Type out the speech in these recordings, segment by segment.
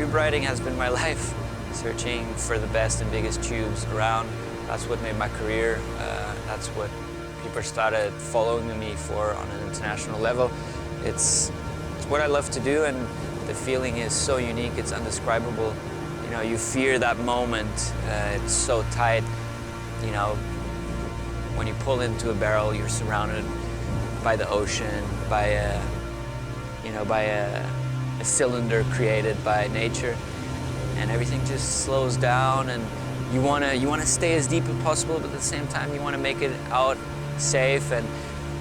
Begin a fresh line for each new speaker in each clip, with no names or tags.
tube riding has been my life, searching for the best and biggest tubes around. That's what made my career. That's what people started following me for on an international level. It's what I love to do, and the feeling is so unique, it's indescribable. You know, you fear that moment. It's so tight. You know, when you pull into a barrel, you're surrounded by the ocean, by a cylinder created by nature, and everything just slows down, and you wanna stay as deep as possible, but at the same time you wanna make it out safe, and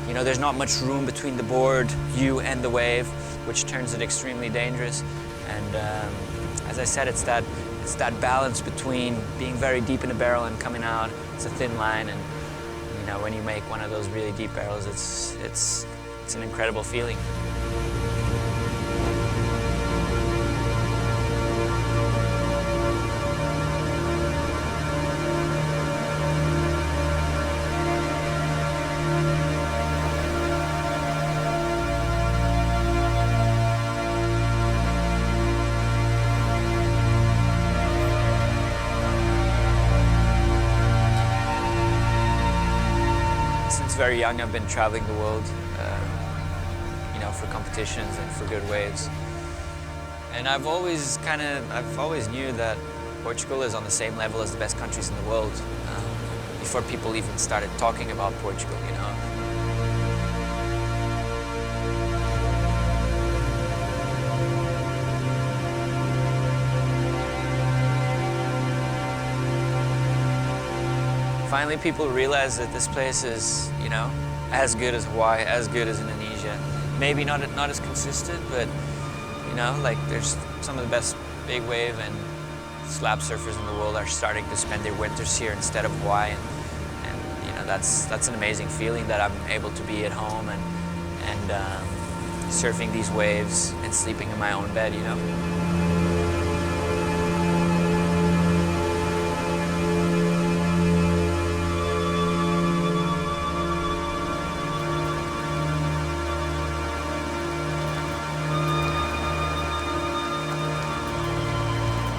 you know there's not much room between the board, you and the wave, which turns it extremely dangerous. And as I said, it's that balance between being very deep in a barrel and coming out. It's a thin line, and you know when you make one of those really deep barrels, it's an incredible feeling. Since very young, I've been traveling the world, you know, for competitions and for good waves. And I've always knew that Portugal is on the same level as the best countries in the world, before people even started talking about Portugal, you know. Finally, people realize that this place is, you know, as good as Hawaii, as good as Indonesia. Maybe not as consistent, but, you know, like there's some of the best big wave and slab surfers in the world are starting to spend their winters here instead of Hawaii. And you know, that's an amazing feeling that I'm able to be at home and surfing these waves and sleeping in my own bed, you know.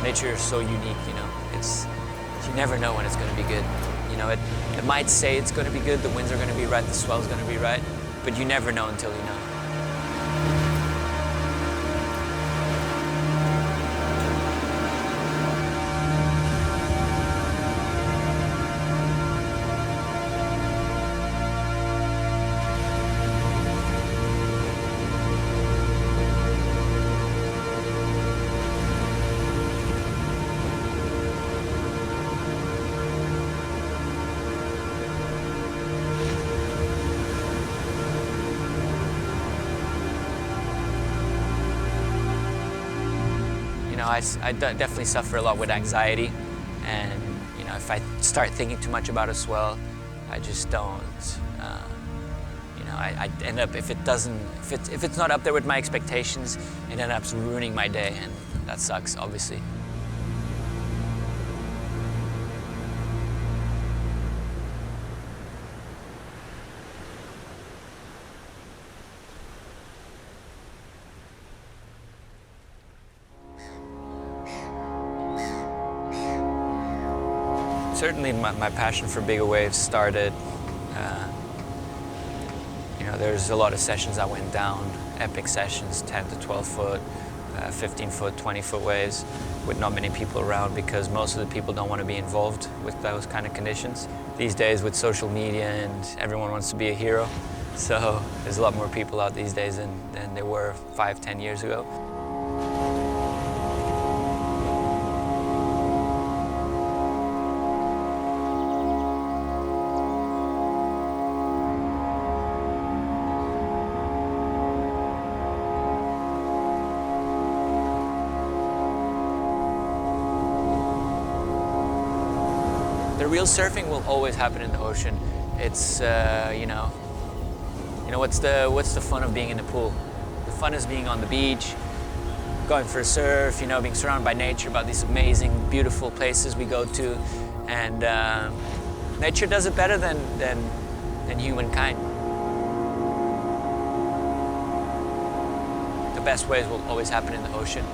Nature is so unique, you know. You never know when it's going to be good. You know, it might say it's going to be good, the winds are going to be right, the swell's going to be right, but you never know until you know. You know, I definitely suffer a lot with anxiety, and you know, if I start thinking too much about a swell, I just don't. You know, I end up if it's not up there with my expectations, it ends up ruining my day, and that sucks, obviously. Certainly my passion for bigger waves started, you know, there's a lot of sessions I went down, epic sessions, 10 to 12 foot, 15 foot, 20 foot waves with not many people around because most of the people don't want to be involved with those kind of conditions. These days with social media and everyone wants to be a hero, so there's a lot more people out these days than there were 5, 10 years ago. The real surfing will always happen in the ocean. It's you know what's the fun of being in the pool? The fun is being on the beach, going for a surf, you know, being surrounded by nature, by these amazing, beautiful places we go to, and nature does it better than humankind. The best waves will always happen in the ocean.